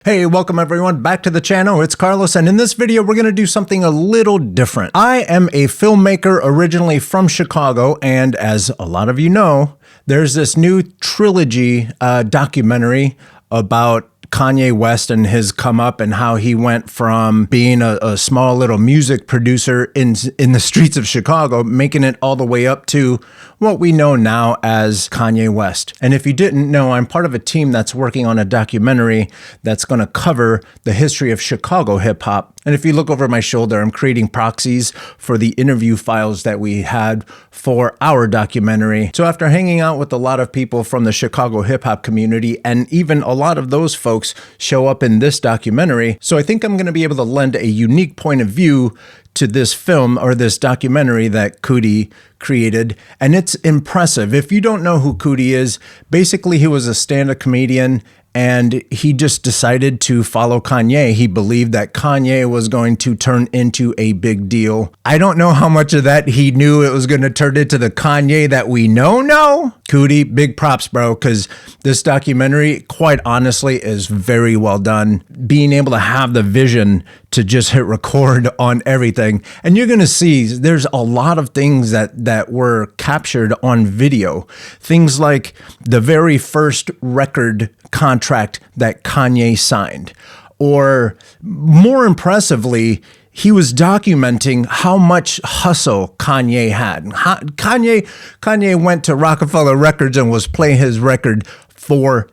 Hey, welcome everyone back to the channel. It's Carlos, and in this video, we're going to do something a little different. I am a filmmaker originally from Chicago, and as a lot of you know, there's this new Trilogy documentary about Kanye West and his come up and how he went from being a small little music producer in the streets of Chicago, making it all the way up to what we know now as Kanye West. And if you didn't know, I'm part of a team that's working on a documentary that's going to cover the history of Chicago hip hop. And if you look over my shoulder, I'm creating proxies for the interview files that we had for our documentary. So after hanging out with a lot of people from the Chicago hip hop community, and even a lot of those folks show up in this documentary, so I think I'm going to be able to lend a unique point of view to this film or this documentary that Coodie created. And it's impressive. If you don't know who Coodie is, basically he was a stand-up comedian and he just decided to follow Kanye. He believed that Kanye was going to turn into a big deal. I don't know how much of that he knew it was going to turn into the Kanye that we know now. Coodie, big props, bro, because this documentary, quite honestly, is very well done. Being able to have the vision to just hit record on everything. And you're going to see there's a lot of things that were captured on video. Things like the very first record contract that Kanye signed. Or more impressively, he was documenting how much hustle Kanye had. Kanye went to Rockefeller Records and was playing his record for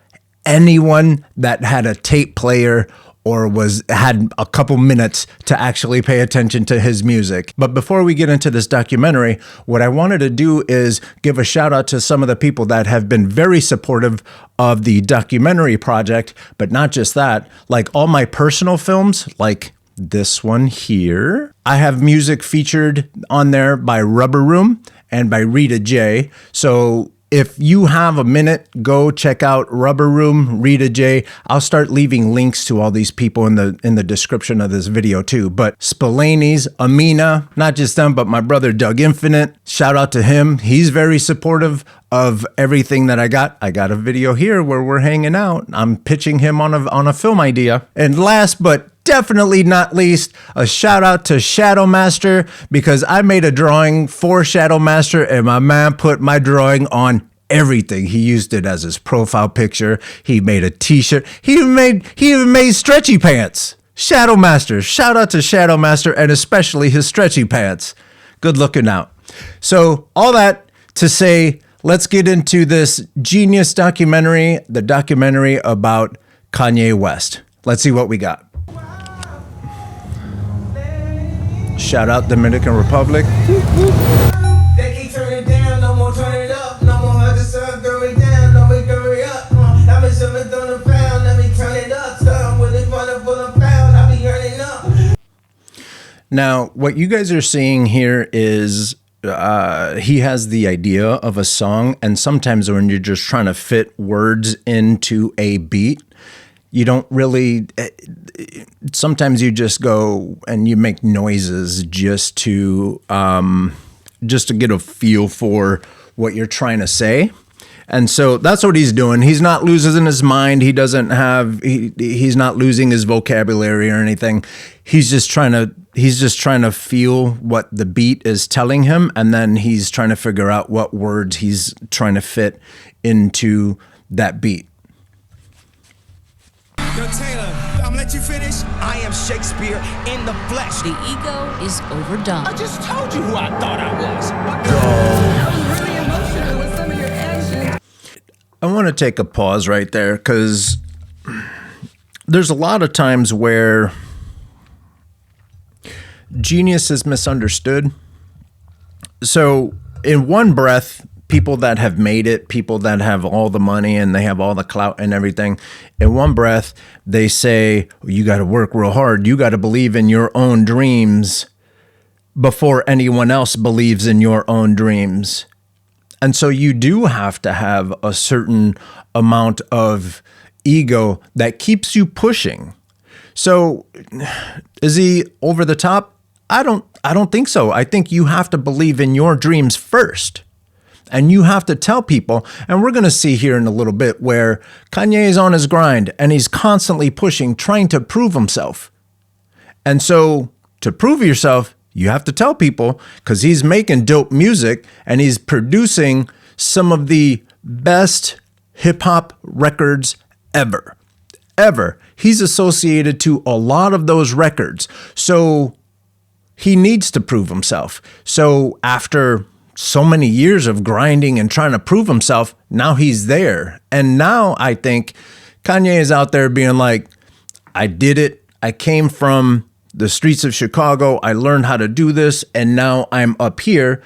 anyone that had a tape player or had a couple minutes to actually pay attention to his music. But before we get into this documentary, what I wanted to do is give a shout out to some of the people that have been very supportive of the documentary project, but not just that, like all my personal films, like this one here. I have music featured on there by Rubberoom and by Rita J. So if you have a minute, go check out Rubberoom, Rita J. I'll start leaving links to all these people in the description of this video too. But Spillane's, Amina, not just them, but my brother Doug Infinite. Shout out to him. He's very supportive of everything that I got. I got a video here where we're hanging out. I'm pitching him on a film idea. And last but definitely not least, a shout out to ShadowMaster, because I made a drawing for ShadowMaster and my man put my drawing on everything. He used it as his profile picture. He made a t-shirt. He even made stretchy pants. ShadowMaster. Shout out to ShadowMaster and especially his stretchy pants. Good looking out. So all that to say, let's get into this genius documentary, the documentary about Kanye West. Let's see what we got. Shout out Dominican Republic. They keep turning down, no more turn it up. No more hug the sun, throw it down, no we hurry up. Let me shove it on the pound, let me turn it up. Start with it, full of pound, I be earning up. Now, what you guys are seeing here is he has the idea of a song, and sometimes when you're just trying to fit words into a beat, you don't really, sometimes you just go and you make noises just to get a feel for what you're trying to say. And so that's what he's doing. He's not losing his mind. He doesn't have, he's not losing his vocabulary or anything. He's just trying to feel what the beat is telling him. And then he's trying to figure out what words he's trying to fit into that beat. Yo, Taylor, I'm gonna let you finish. I am Shakespeare in the flesh. The ego is overdone. I just told you who I thought I was. That was really emotional with some of your actions. I want to take a pause right there because there's a lot of times where genius is misunderstood. So in one breath, people that have made it, people that have all the money and they have all the clout and everything, in one breath, they say, you got to work real hard. You got to believe in your own dreams before anyone else believes in your own dreams. And so you do have to have a certain amount of ego that keeps you pushing. So is he over the top? I don't think so. I think you have to believe in your dreams first. And you have to tell people, and we're going to see here in a little bit where Kanye is on his grind and he's constantly pushing, trying to prove himself. And so to prove yourself, you have to tell people, because he's making dope music and he's producing some of the best hip hop records ever. He's associated to a lot of those records. So he needs to prove himself. So after so many years of grinding and trying to prove himself, now he's there. And now I think Kanye is out there being like, I did it. I came from the streets of Chicago. I learned how to do this. And now I'm up here.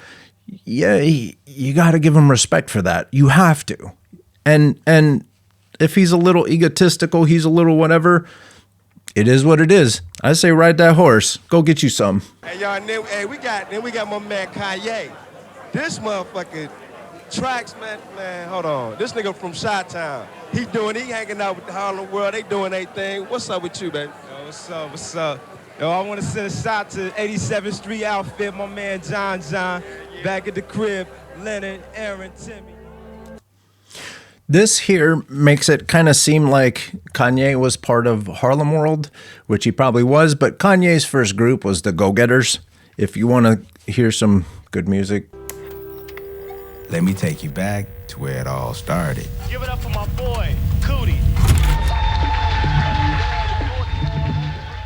Yeah, you got to give him respect for that. You have to. And if he's a little egotistical, he's a little whatever, it is what it is. I say ride that horse. Go get you some. Hey, y'all, hey, we got my man Kanye. This motherfucker tracks, man, hold on. This nigga from Chi-Town. He hanging out with the Harlem World. They doing their thing. What's up with you, baby? Yo, what's up? Yo, I want to send a shout to 87th Street Outfit, my man John, back at the crib, Leonard, Aaron, Timmy. This here makes it kind of seem like Kanye was part of Harlem World, which he probably was, but Kanye's first group was the Go-Getters. If you want to hear some good music. Let me take you back to where it all started. Give it up for my boy, Coodie.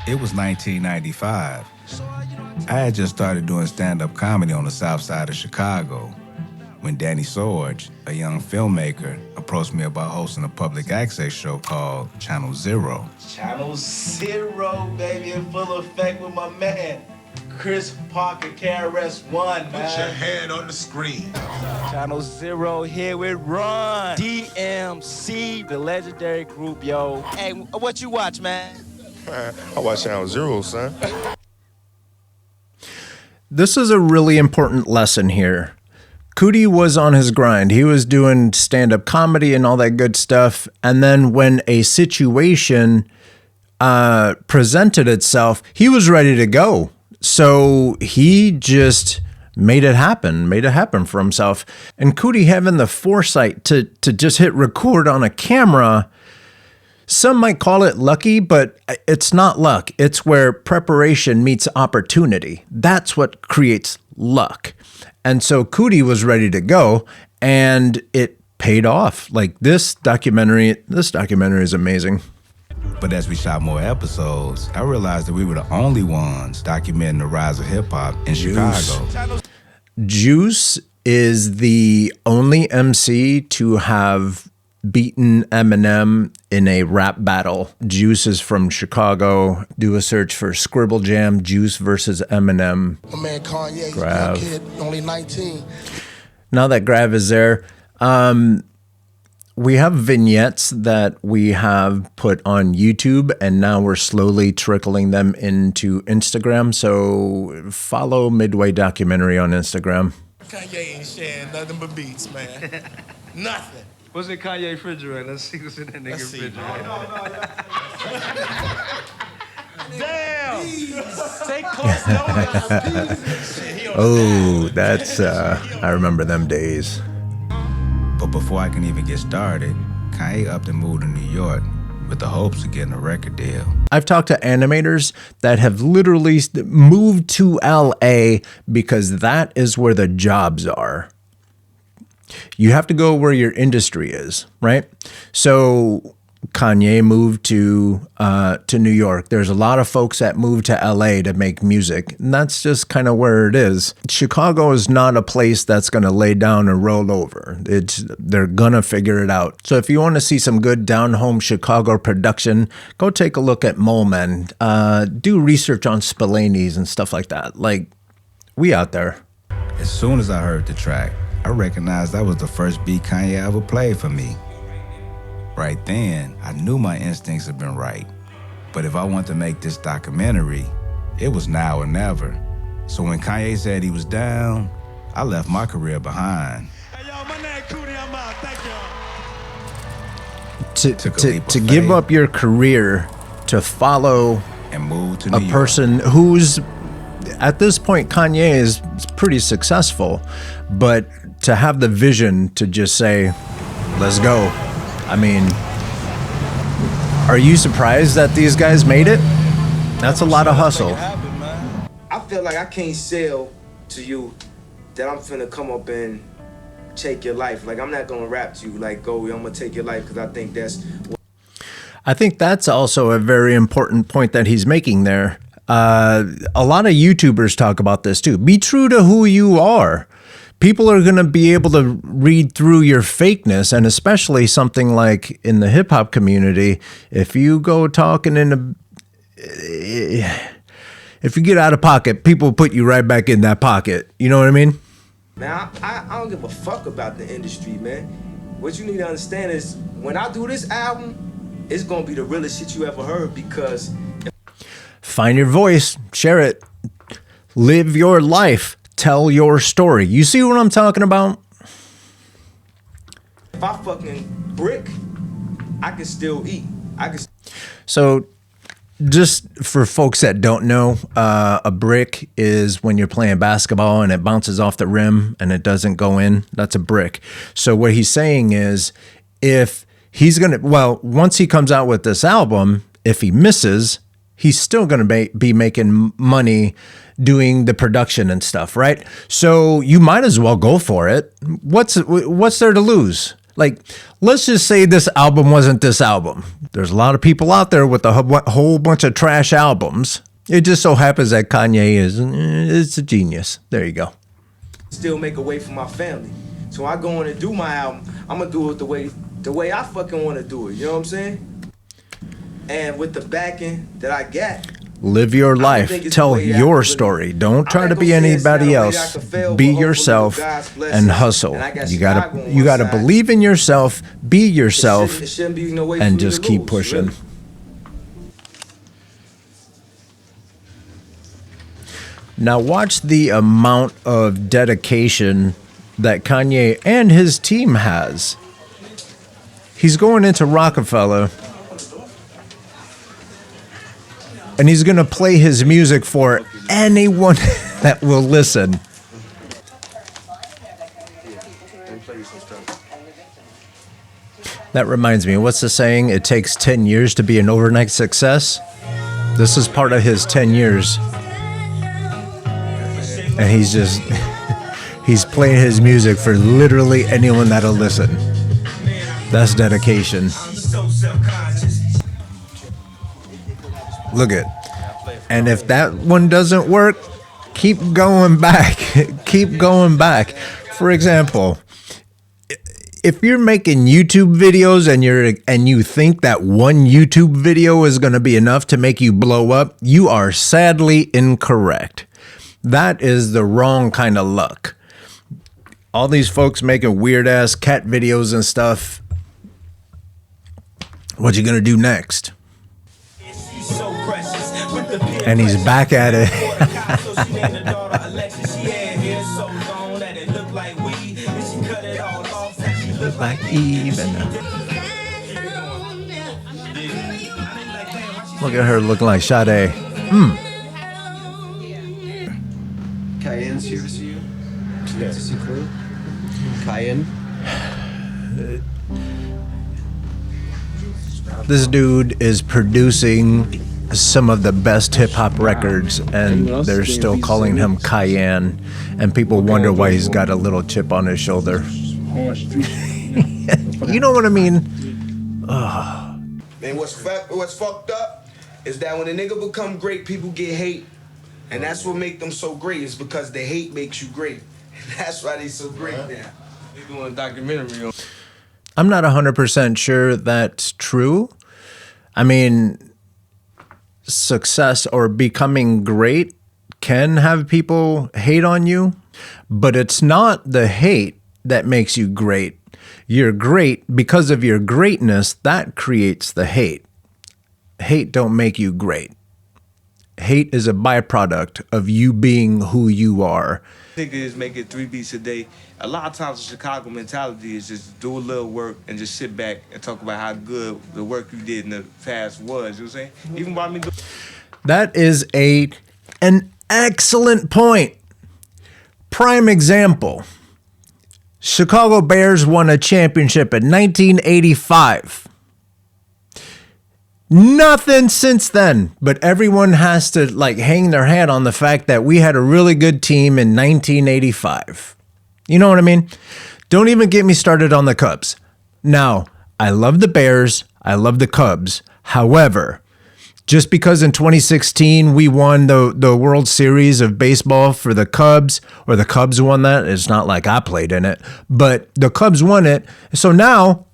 It was 1995. I had just started doing stand-up comedy on the south side of Chicago when Danny Sorge, a young filmmaker, approached me about hosting a public access show called Channel Zero. Channel Zero, baby, in full effect with my man, Chris Parker, KRS-One, man. Put your hand on the screen. Channel Zero here with Run. DMC, the legendary group, yo. Hey, what you watch, man? I watch Channel Zero, son. This is a really important lesson here. Coodie was on his grind. He was doing stand-up comedy and all that good stuff. And then when a situation presented itself, he was ready to go. So he just made it happen for himself. And Coodie having the foresight to just hit record on a camera, some might call it lucky, but it's not luck. It's where preparation meets opportunity. That's what creates luck. And so Coodie was ready to go, and it paid off. Like this documentary is amazing. But as we shot more episodes, I realized that we were the only ones documenting the rise of hip-hop in Chicago. Juice is the only MC to have beaten Eminem in a rap battle. Juice is from Chicago. Do a search for Scribble Jam, Juice versus Eminem. My man Kanye, Grav. kid, only 19. Now that Grav is there, we have vignettes that we have put on YouTube, and now we're slowly trickling them into Instagram. So follow Midway Documentary on Instagram. Kanye ain't sharing nothing but beats, man. Nothing. What's in Kanye refrigerator? Let's see what's in that nigga refrigerator. Damn! Stay close, Oh, that's, I remember them days. But before I can even get started, Kanye upped and moved to New York with the hopes of getting a record deal. I've talked to animators that have literally moved to LA because that is where the jobs are. You have to go where your industry is, right? So Kanye moved to New York. There's a lot of folks that move to LA to make music, and that's just kind of where it is. Chicago is not a place that's going to lay down and roll over. They're gonna figure it out. So if you want to see some good down-home Chicago production, go take a look at Molemen. Do research on Spillane's and stuff like that. Like, we out there. As soon as I heard the track, I recognized that was the first beat Kanye ever played for me. Right then, I knew my instincts had been right. But if I wanted to make this documentary, it was now or never. So when Kanye said he was down, I left my career behind. Hey, yo, my name Coodie, I'm out. Thank y'all. To give up your career to follow and move to New a York. person who's, at this point, Kanye is pretty successful, but to have the vision to just say, let's go. I mean, are you surprised that these guys made it? That's a lot of hustle. I feel like I can't sell to you that I'm finna come up and take your life. Like, I'm not gonna rap to you like, go, I'm gonna take your life, because I think that's also a very important point that he's making there. A lot of YouTubers talk about this too. Be true to who you are. People are going to be able to read through your fakeness, and especially something like in the hip hop community, if you go talking if you get out of pocket, people put you right back in that pocket. You know what I mean? Man, I don't give a fuck about the industry, man. What you need to understand is when I do this album, it's going to be the realest shit you ever heard, because find your voice, share it, live your life, tell your story. You see what I'm talking about? If I fucking brick, I can still eat. So just for folks that don't know, a brick is when you're playing basketball and it bounces off the rim and it doesn't go in. That's a brick. So what he's saying is, if he's going to, well, once he comes out with this album, if he misses, he's still going to be making money doing the production and stuff, right? So you might as well go for it. What's there to lose? Like, let's just say this album wasn't this album. There's a lot of people out there with a whole bunch of trash albums. It just so happens that Kanye is a genius. There you go. Still make a way for my family. So I go in and do my album, I'm gonna do it the way I fucking want to do it. You know what I'm saying? And with the backing that I got, live your life. Tell your story. Don't try to be anybody else. Be yourself and hustle. You gotta believe in yourself, be yourself, and just keep pushing. Now watch the amount of dedication that Kanye and his team has. He's going into Rockefeller, and he's going to play his music for anyone that will listen. That reminds me, what's the saying? It takes 10 years to be an overnight success. This is part of his 10 years. And he's playing his music for literally anyone that'll listen. That's dedication. Look it. And if that one doesn't work, keep going back. Keep going back. For example, if you're making YouTube videos and you think that one YouTube video is going to be enough to make you blow up, you are sadly incorrect. That is the wrong kind of luck. All these folks making weird ass cat videos and stuff. What you gonna do next? And he's back at it. Look like even. Look at her looking like Sade. Cayenne's here to see you. To see Crew. Cayenne. This dude is producing some of the best hip hop records, and they're still calling him Cayenne, and people wonder why he's got a little chip on his shoulder. You know what I mean? Oh. Man, what's fucked up is that when a nigga become great, people get hate. And that's what make them so great, is because the hate makes you great. And that's why they so great now. They doing a documentary on. I'm not 100% sure that's true. I mean, success or becoming great can have people hate on you, but it's not the hate that makes you great. You're great because of your greatness. That creates the hate. Hate don't make you great. Hate is a byproduct of you being who you are. Niggas make it 3 beats a day. A lot of times the Chicago mentality is just do a little work and just sit back and talk about how good the work you did in the past was. You know what I'm saying? Even by me. That is an excellent point. Prime example. Chicago Bears won a championship in 1985. Nothing since then, but everyone has to like hang their hat on the fact that we had a really good team in 1985. You know what I mean? Don't even get me started on the Cubs. Now, I love the Bears. I love the Cubs. However, just because in 2016 we won the World Series of baseball for the Cubs, or the Cubs won that, it's not like I played in it, but the Cubs won it. So now,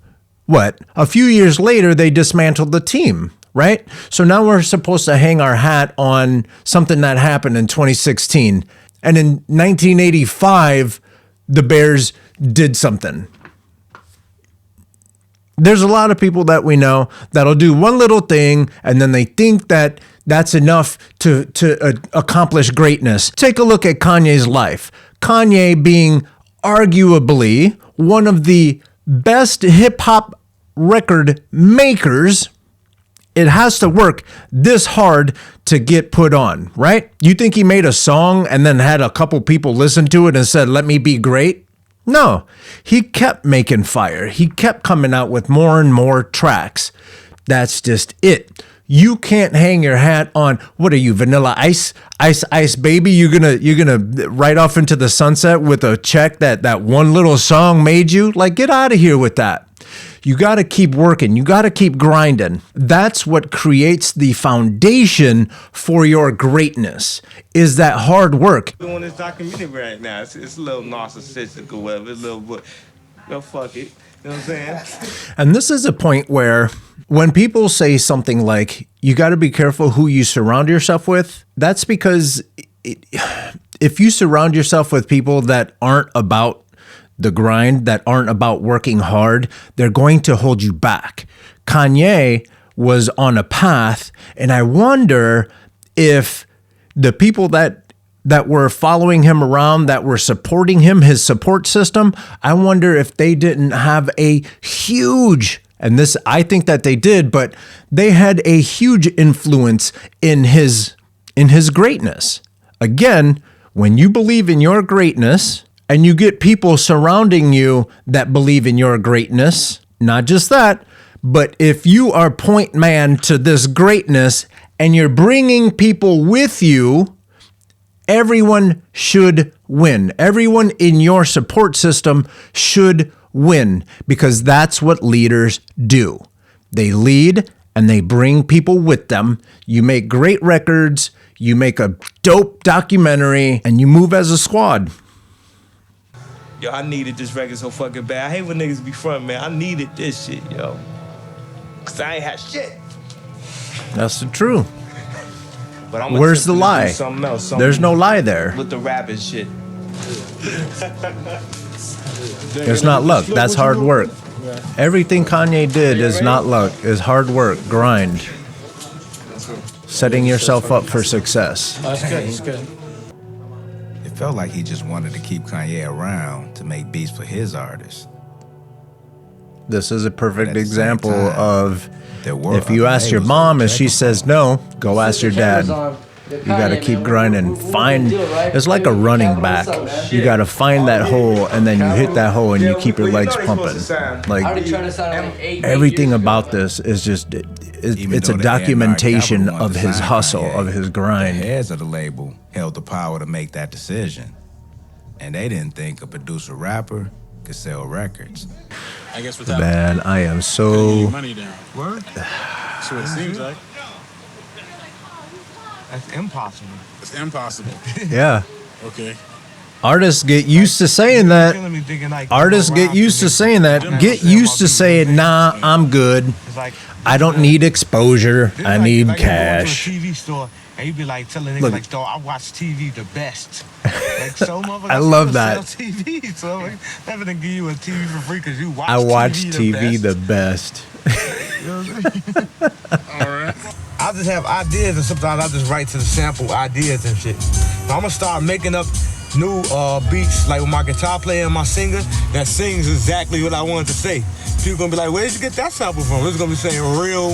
what? A few years later, they dismantled the team, right? So now we're supposed to hang our hat on something that happened in 2016. And in 1985, the Bears did something. There's a lot of people that we know that'll do one little thing and then they think that that's enough to accomplish greatness. Take a look at Kanye's life. Kanye being arguably one of the best hip hop record makers, it has to work this hard to get put on, right? You think he made a song and then had a couple people listen to it and said, let me be great? No, he kept making fire. He kept coming out with more and more tracks. That's just it. You can't hang your hat on, what are you, Vanilla Ice? Ice baby? You're gonna ride off into the sunset with a check that one little song made you? Like, get out of here with that. You got to keep working. You got to keep grinding. That's what creates the foundation for your greatness, is that hard work. Doing this documentary right now, it's a little narcissistic or whatever. It's a little, but no, fuck it. You know what I'm saying? And this is a point where when people say something like, you got to be careful who you surround yourself with, that's because if you surround yourself with people that aren't about the grind, that aren't about working hard, they're going to hold you back. Kanye was on a path, and I wonder if the people that were following him around, that were supporting him, his support system, I wonder if they didn't have a huge, and this, I think that they did, but they had a huge influence in his greatness. Again, when you believe in your greatness, and you get people surrounding you that believe in your greatness, not just that, but if you are point man to this greatness and you're bringing people with you, everyone should win. Everyone in your support system should win, because that's what leaders do. They lead and they bring people with them. You make great records, you make a dope documentary, and you move as a squad. Yo, I needed this record so fucking bad. I hate when niggas be front, man. I needed this shit, yo. Cause I ain't had shit. That's the truth. But where's the lie? There's no lie there. With the rap and shit. It's not luck. That's hard work. Everything Kanye did is not luck. Is hard work, grind. Setting yourself up for success. That's good. That's good. It felt like he just wanted to keep Kanye around to make beats for his artists. This is a perfect example of, if you ask your labels mom and check she them. says no, go ask your dad. You got to keep grinding. It's like a running back. You got to find that hole, and then you hit that hole, and you keep your legs pumping. Like, everything about this is just, it's a documentation of his hustle, of his grind. The heads of the label held the power to make that decision. And they didn't think a producer rapper could sell records. I guess without Man, I am so... money down. Word? That's what it seems like. That's impossible. It's impossible. Yeah. Okay. Artists get used to saying that. Artists get used to saying that. Get used to saying, nah, I'm good. I don't need exposure. I need cash. TV store, and you be like telling niggas like, dog, I watch TV the best. Like, so motherfuckers I love that. sell TV, so like, never gonna give you a TV for free because you watch I watch TV the best. You know what I'm saying? All right. I just have ideas, and sometimes I just write to the sample ideas and shit. So I'm gonna start making up new beats, like with my guitar player and my singer that sings exactly what I wanted to say. People gonna be like, where did you get that sample from? It's gonna be saying real,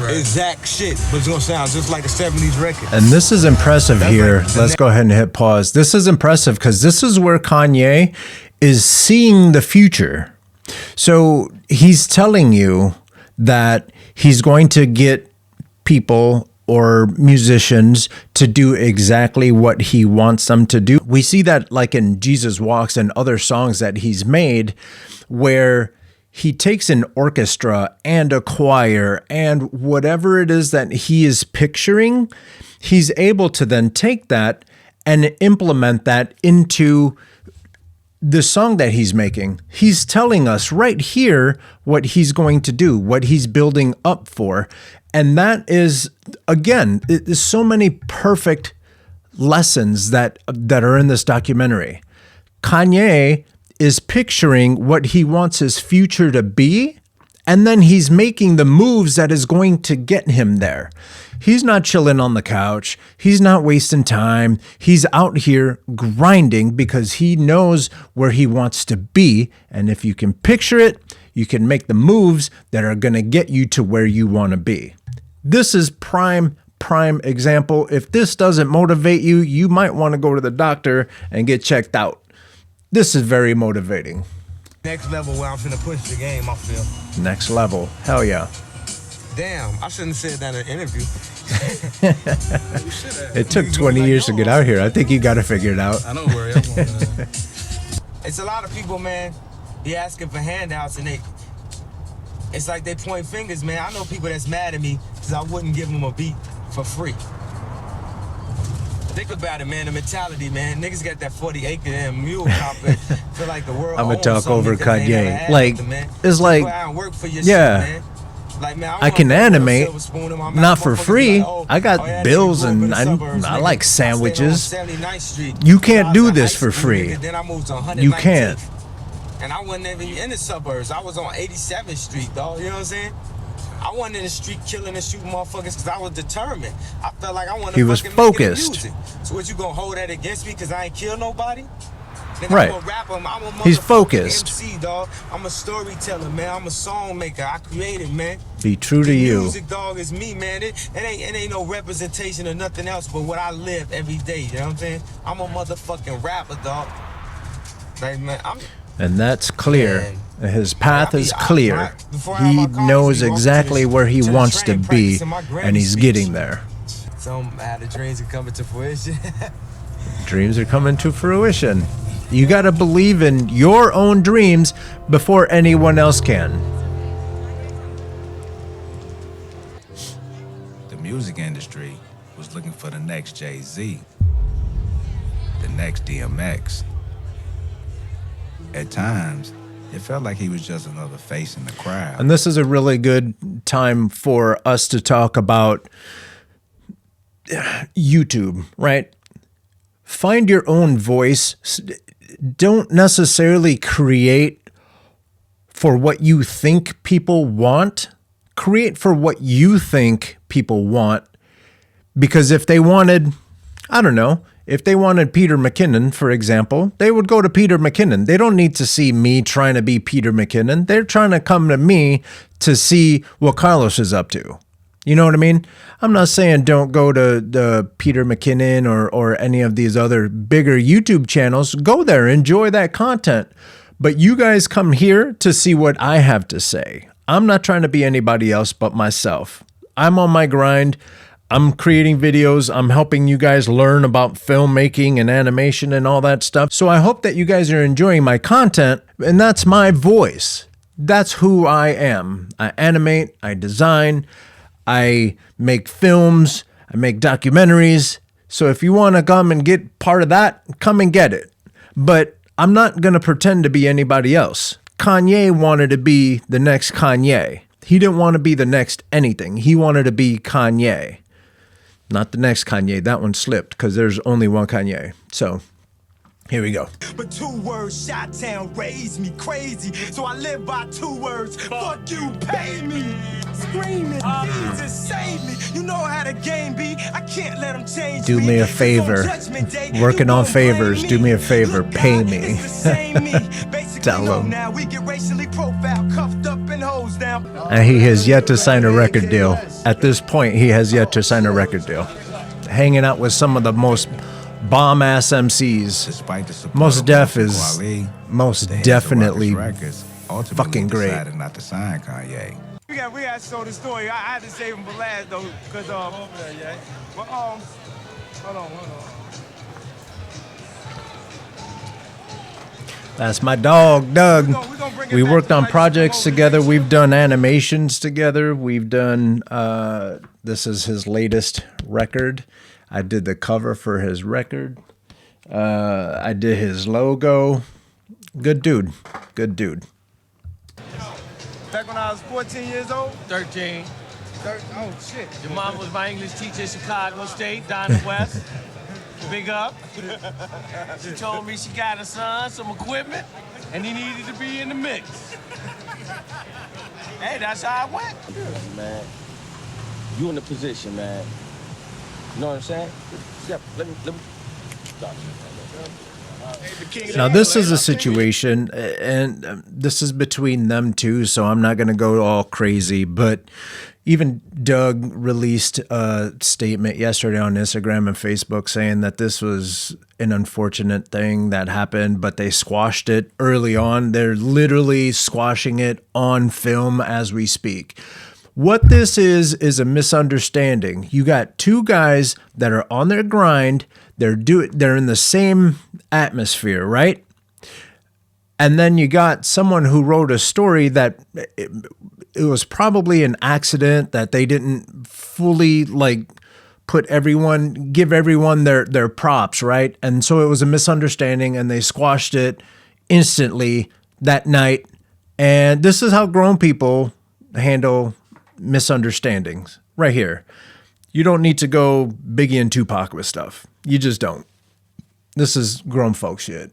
exact shit, but it's gonna sound just like a 70s record. And this is impressive here. Let's go ahead and hit pause. This is impressive because this is where Kanye is seeing the future. So he's telling you that he's going to get people or musicians to do exactly what he wants them to do. We see that like in Jesus Walks and other songs that he's made, where he takes an orchestra and a choir and whatever it is that he is picturing, he's able to then take that and implement that into the song that he's making. He's telling us right here what he's going to do, what he's building up for. And that is, again, there's so many perfect lessons that are in this documentary. Kanye is picturing what he wants his future to be, and then he's making the moves that is going to get him there. He's not chilling on the couch. He's not wasting time. He's out here grinding because he knows where he wants to be. And if you can picture it, you can make the moves that are going to get you to where you want to be. This is prime example. If this doesn't motivate you, you might want to go to the doctor and get checked out. This is very motivating. Next level where I'm finna push the game, I feel. Next level. Hell yeah. Damn, I shouldn't have said that in an interview. It took 20 years to get out here. I think you got to figure it out. I don't worry. I'm going to... It's a lot of people, man, be asking for handouts, and it's like they point fingers, man. I know people that's mad at me because I wouldn't give them a beat for free. Think about it, man, the mentality, man. Niggas got that 40-acre and mule copper. Feel like the world I'm going to owns talk over something that they never Kanye. had, Like, man. it's like, Go out and work for your yeah. shit, man. Like, man, I can animate, not for free. Like, oh, I got yeah, bills nigga, and suburbs, I nigga. like I stayed on sandwiches. 79th Street. You can't do I was this in for high school, free. nigga, then I moved to You 119th. can't. And I wasn't even in the suburbs. I was on 87th Street, dog. You know what I'm saying? I wasn't in the street killing and shooting motherfuckers because I was determined. I felt like I wanted to He was fucking focused. make it music. So what, you gonna hold that against me because I ain't killed nobody? Nigga, Right. I'm a rapper. I'm a He's motherfucking focused. MC, dog. I'm a storyteller, man. I'm a song maker. I created, man. Be true to The you. music, dog, is me, man. It ain't no representation or nothing else but what I live every day. You know what I'm saying? I'm a motherfucking rapper, dog. Like, man, And that's clear. Man. His path is clear. Before I have He my college, knows we walked exactly to the- where he to the wants to training be, practice in my Grammy and he's speech. getting there. Some had the dreams are coming to fruition. Dreams are coming to fruition. You got to believe in your own dreams before anyone else can. The music industry was looking for the next Jay-Z, the next DMX. At times, it felt like he was just another face in the crowd. And this is a really good time for us to talk about YouTube, right? Find your own voice. Don't necessarily create for what you think people want. Create for what you think people want. Because if they wanted, I don't know, if they wanted Peter McKinnon, for example, they would go to Peter McKinnon. They don't need to see me trying to be Peter McKinnon. They're trying to come to me to see what Carlos is up to. You know what I mean? I'm not saying don't go to the Peter McKinnon or any of these other bigger YouTube channels. Go there, enjoy that content. But you guys come here to see what I have to say. I'm not trying to be anybody else but myself. I'm on my grind. I'm creating videos. I'm helping you guys learn about filmmaking and animation and all that stuff. So I hope that you guys are enjoying my content, and that's my voice. That's who I am. I animate, I design, I make films, I make documentaries. So if you want to come and get part of that, come and get it. But I'm not going to pretend to be anybody else. Kanye wanted to be the next Kanye. He didn't want to be the next anything. He wanted to be Kanye. Not the next Kanye. That one slipped because there's only one Kanye. So here we go. But 2 words, Chi-Town raised me crazy. So I live by 2 words, fuck you, pay me. Screaming, Jesus save me. You know how the game be. I can't let them change Do me a favor. Working on favors. Do me a favor. Pay me. Tell him. Now we get racially profiled, cuffed up and hosed down. And he has yet to sign a record deal. At this point, he has yet to sign a record deal. Hanging out with some of the most bomb ass MCs. Despite the support Most of Def Marshall is Kweli, most the heads of definitely Ruckus Records ultimately fucking great. decided not to sign Kanye. We got to show the story. I had to save him for last though, cause over there, yeah. Well, hold on. That's my dog, Doug. We worked on projects together. We've done animations together. We've done, this is his latest record. I did the cover for his record. I did his logo. Good dude. Good dude. Back when I was 14 years old? 13. Oh, shit. Your mom was my English teacher at Chicago State, Donna West. Big up. She told me she got a son, some equipment, and he needed to be in the mix. Hey, that's how it went. Man, you in the position, man. You know what I'm saying? Yeah, let me stop. Now, this is a situation, and this is between them two, so I'm not going to go all crazy, but even Doug released a statement yesterday on Instagram and Facebook saying that this was an unfortunate thing that happened, but they squashed it early on. They're literally squashing it on film as we speak. What this is a misunderstanding. You got two guys that are on their grind. They're in the same atmosphere, right? And then you got someone who wrote a story that it was probably an accident, that they didn't fully give everyone their props, right? And so it was a misunderstanding and they squashed it instantly that night. And this is how grown people handle misunderstandings right here. You don't need to go Biggie and Tupac with stuff. You just don't. This is grown folk shit.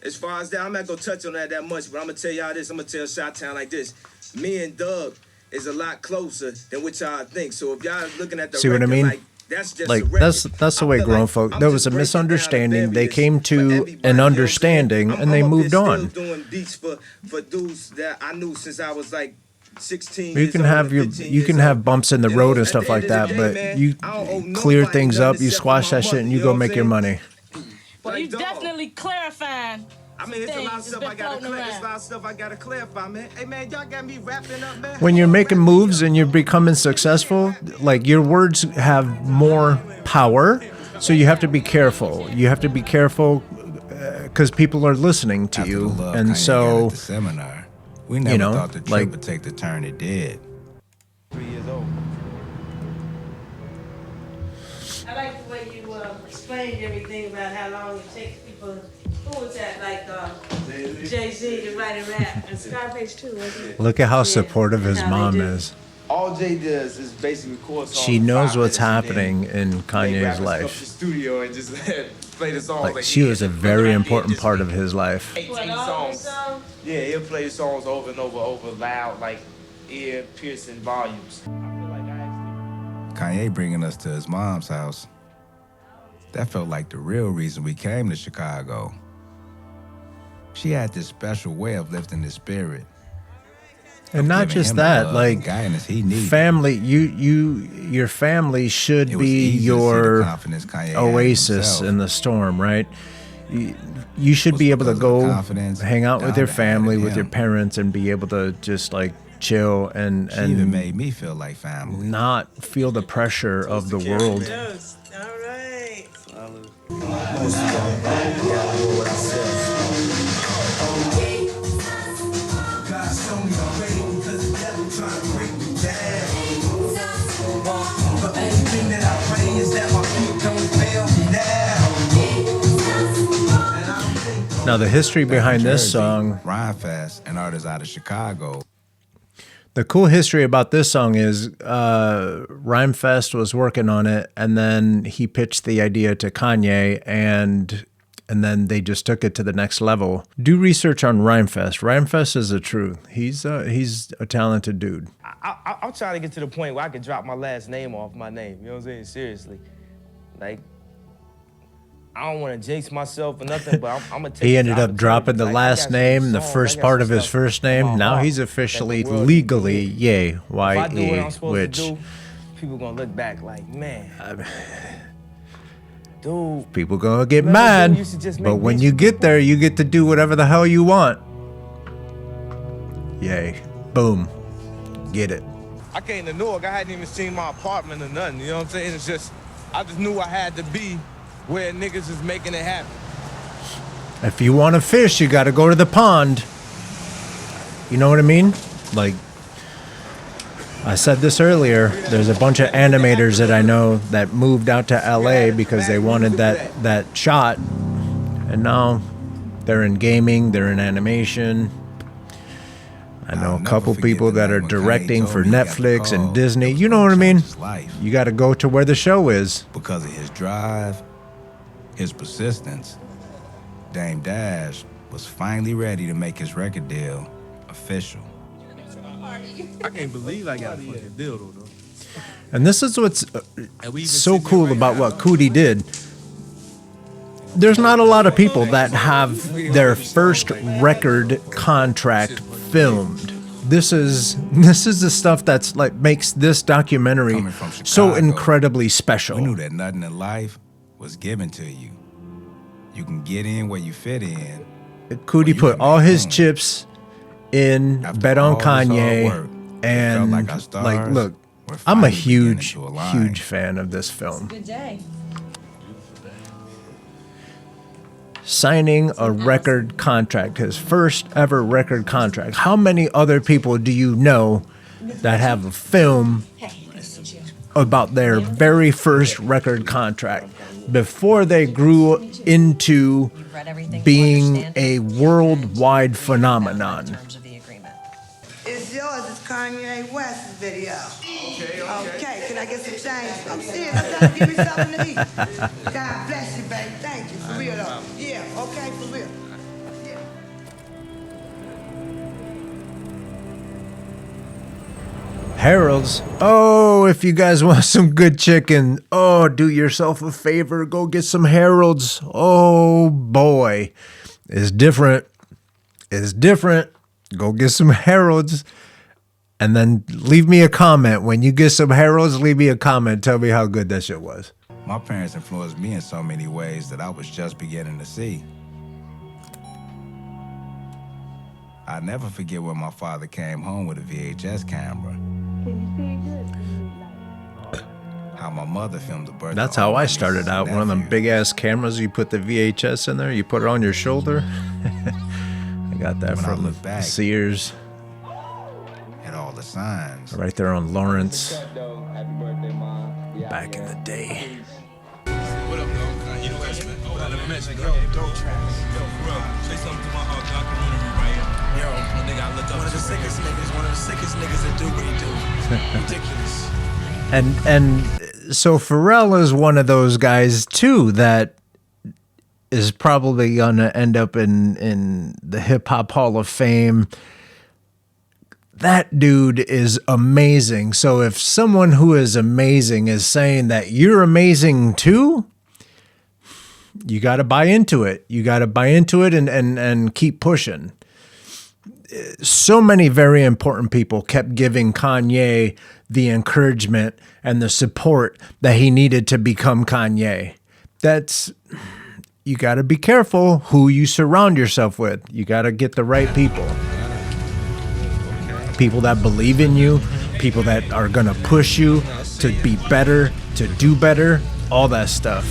As far as that, I'm not gonna touch on that much, but I'm gonna tell y'all this. I'm gonna tell Chi-Town like this. Me and Doug is a lot closer than what y'all think. So if y'all looking at the see what I mean? That's just that's the way grown folk. There was a misunderstanding. They came to an understanding and they moved on. Doing beats for dudes that I knew since I was like 16. You can have bumps in the road and stuff like that, but you clear things up, you squash that shit, and you go make your money. Well, you definitely clarifying. I mean, it's a lot of stuff I gotta clarify, man. Hey, man, y'all got me wrapping up, man. When you're making moves and you're becoming successful, like your words have more power, so you have to be careful. You have to be careful because people are listening to you, and so the seminar, we never thought the trip would take the turn it did. 3 years old. I like the way you explained everything about how long it takes people. Who was that? Like Jay-Z to write a rap, and Scarface too, wasn't it? Look at how supportive his mom is. All Jay does is basically record songs. She knows what's happening in Kanye's The life. studio and just play the songs. Like she was a very important part of his life. 18 songs. Yeah, he'll play the songs over and over loud, like ear-piercing volumes. Kanye bringing us to his mom's house, that felt like the real reason we came to Chicago. She had this special way of lifting his spirit. And not just that, like family, your family should be your oasis in the storm, right? You should be able to go hang out with your family, with your parents, and be able to just like chill and even made me feel like family. Not feel the pressure of the world. Yes. All right. Now the history behind this song, Rhymefest, an artist out of Chicago. The cool history about this song is Rhymefest was working on it, and then he pitched the idea to Kanye, and then they just took it to the next level. Do research on Rhymefest. Rhymefest is the truth. He's a talented dude. I'm trying to get to the point where I can drop my last name off my name. You know what I'm saying? Seriously. Like, I don't want to jinx myself or nothing, but I'm going to take He ended up dropping the last name, the first part of his first name. Now he's officially, legally, Y-E, which people going to look back like, man. Dude. People gonna get mad, but when you get there, you get to do whatever the hell you want. Yay. Boom. Get it. I came to Newark, I hadn't even seen my apartment or nothing, you know what I'm saying? It's just, I just knew I had to be where niggas is making it happen. If you want to fish, you got to go to the pond. You know what I mean? Like, I said this earlier, there's a bunch of animators that I know that moved out to LA because they wanted that shot. And now they're in gaming, they're in animation. I know a couple people that are directing for Netflix and Disney. You know what I mean? You got to go to where the show is. Because of his drive, his persistence, Dame Dash was finally ready to make his record deal official. I can't believe I got a fucking deal though. And this is what's so cool about what Coodie did. There's not a lot of people that have their first record contract filmed. This is the stuff that's like makes this documentary so incredibly special. We knew that nothing in life was given to you. You can get in where you fit in. Coodie put all his chips in, bet on Kanye, and like, look, I'm a huge fan of this film. Good day. Signing a record contract, his first ever record contract. How many other people do you know that have a film about their very first record contract before they grew into being a worldwide phenomenon? It's yours. It's Kanye West's video. Okay, can I get some change? I'm serious. I'm trying to give me something to eat. God bless you, baby. Thank you. For real, though. Yeah, okay, for real. Harold's. Oh, if you guys want some good chicken, oh, do yourself a favor. Go get some Harold's. Oh, boy. It's different. It's different. Go get some Harold's. And then leave me a comment. When you get some Harold's, leave me a comment. Tell me how good that shit was. My parents influenced me in so many ways that I was just beginning to see. I never forget when my father came home with a VHS camera. How my mother filmed the birthday. That's how I started out. One of them big ass cameras. You put the VHS in there. You put it on your shoulder. I got that from Sears. Had all the signs. Right there on Lawrence. Back in the day. What up, dog? You know what, man? Oh, let me mention, yo, dope tracks. Yo, bro, say something to my documentary right here. Yo, my nigga, I look up one of the sickest niggas that do what he do. Ridiculous. And so Pharrell is one of those guys too that is probably gonna end up in the Hip Hop Hall of Fame. That dude is amazing. So if someone who is amazing is saying that you're amazing too, you got to buy into it. You got to buy into it and keep pushing. So many very important people kept giving Kanye the encouragement and the support that he needed to become Kanye. You got to be careful who you surround yourself with. You got to get the right people. People that believe in you, people that are going to push you to be better, to do better, all that stuff.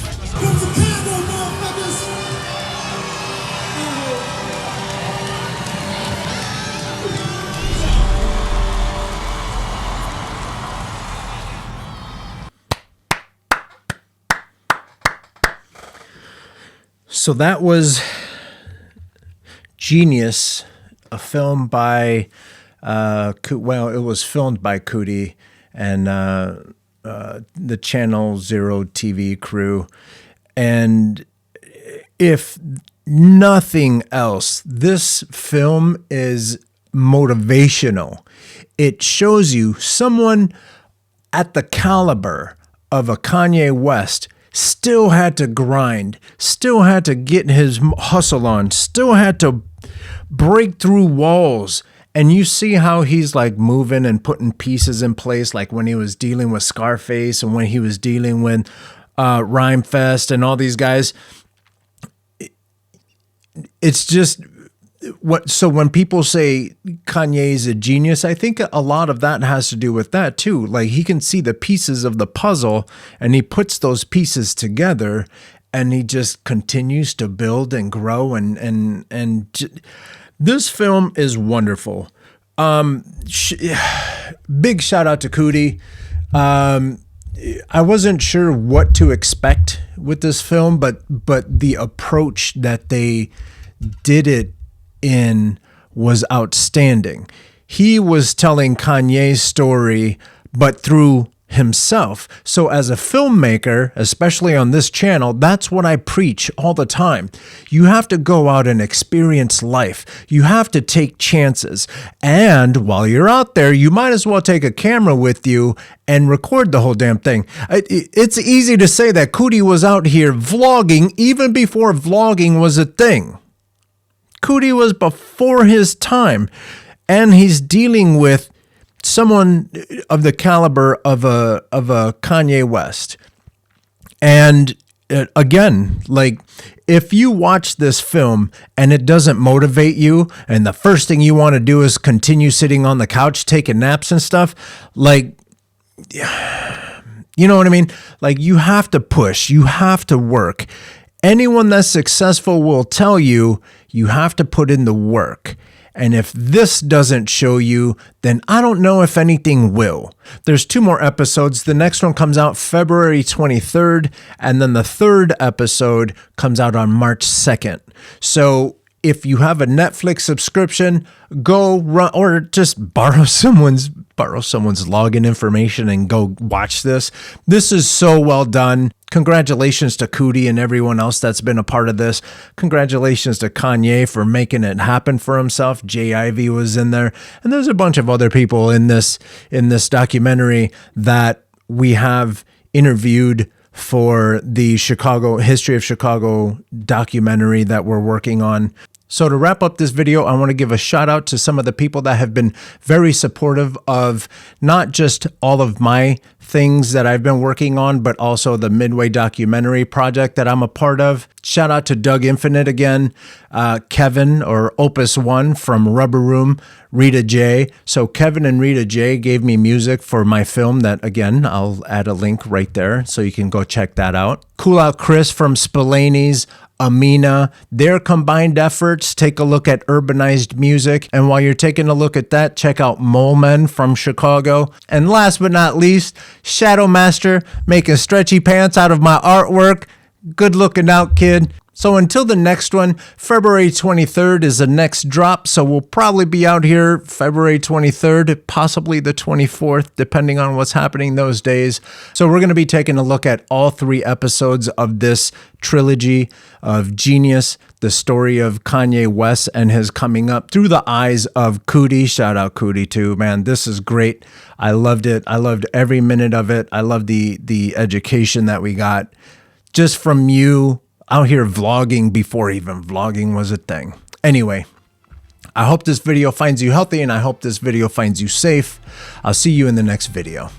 So that was JEEN YUHS, a film by... well, it was filmed by Coodie and the Channel Zero TV crew. And if nothing else, this film is motivational. It shows you someone at the caliber of a Kanye West still had to grind, still had to get his hustle on, still had to break through walls. And you see how he's like moving and putting pieces in place, like when he was dealing with Scarface and when he was dealing with Rhyme Fest and all these guys. It's just so when people say Kanye's a genius, I think a lot of that has to do with that too. Like he can see the pieces of the puzzle and he puts those pieces together and he just continues to build and grow this film is wonderful. Big shout out to Coodie. I wasn't sure what to expect with this film, but the approach that they did it in was outstanding. He was telling Kanye's story, but through himself. So as a filmmaker, especially on this channel, that's what I preach all the time. You have to go out and experience life. You have to take chances. And while you're out there, you might as well take a camera with you and record the whole damn thing. It's easy to say that Coodie was out here vlogging even before vlogging was a thing. Coodie was before his time, and he's dealing with someone of the caliber of a Kanye West. And again, like if you watch this film and it doesn't motivate you and the first thing you want to do is continue sitting on the couch taking naps and stuff, like, you know what I mean? Like you have to push, you have to work. Anyone that's successful will tell you, you have to put in the work. And if this doesn't show you, then I don't know if anything will. There's 2 more episodes. The next one comes out February 23rd, and then the 3rd episode comes out on March 2nd. So if you have a Netflix subscription, go run or just borrow someone's login information and go watch this. This is so well done. Congratulations to Coodie and everyone else that's been a part of this. Congratulations to Kanye for making it happen for himself. Jay Ivy was in there. And there's a bunch of other people in this documentary that we have interviewed for the History of Chicago documentary that we're working on. So to wrap up this video, I want to give a shout out to some of the people that have been very supportive of not just all of my things that I've been working on, but also the Midway documentary project that I'm a part of. Shout out to Doug Infinite again, Kevin or Opus One from Rubberoom, Rita J. So Kevin and Rita J gave me music for my film that, again, I'll add a link right there so you can go check that out. Coolout Chris from Spillane's, Amina, their combined efforts. Take a look at Urbanized Music. And while you're taking a look at that, check out Molemen from Chicago. And last but not least, ShadowMaster, making stretchy pants out of my artwork. Good looking out, kid. So until the next one, February 23rd is the next drop. So we'll probably be out here February 23rd, possibly the 24th, depending on what's happening those days. So we're going to be taking a look at all 3 episodes of this trilogy of Genius, the story of Kanye West and his coming up through the eyes of Coodie. Shout out Coodie too, man. This is great. I loved it. I loved every minute of it. I love the education that we got just from you out here vlogging before even vlogging was a thing. Anyway, I hope this video finds you healthy and I hope this video finds you safe. I'll see you in the next video.